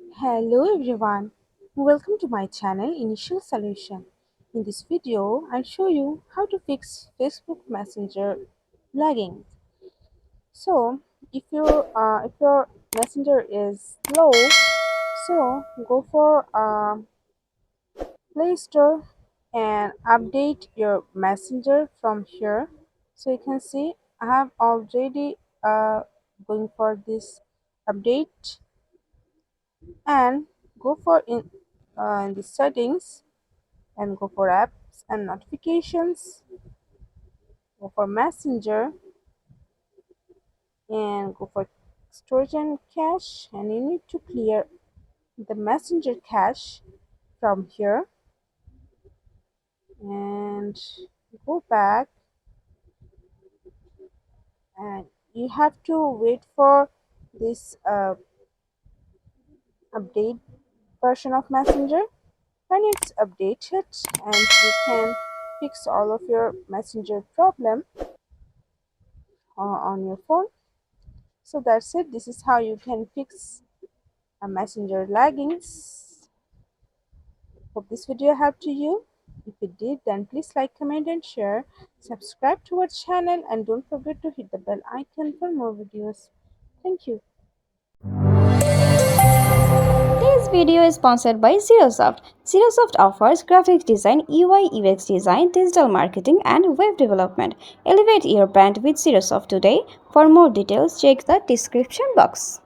Hello everyone, welcome to my channel Initial Solution. In this video, I'll show you how to fix Facebook Messenger lagging. So, if your Messenger is slow, so go for Play Store and update your Messenger from here. So you can see I have already going for this update and go for in the settings and go for apps and notifications, go for messenger and go for storage and cache, and you need to clear the messenger cache from here and go back, and you have to wait for this update version of messenger. When it's updated and you can fix all of your messenger problem on your phone. So that's it. This is how you can fix a messenger laggings. Hope this video helped to you. If it did, then please like, comment and share. Subscribe to our channel and don't forget to hit the bell icon for more videos. Thank you. This video is sponsored by Xiroosft. Xiroosft offers graphic design, UI UX design, digital marketing, and web development. Elevate your brand with Xiroosft today. For more details, check the description box.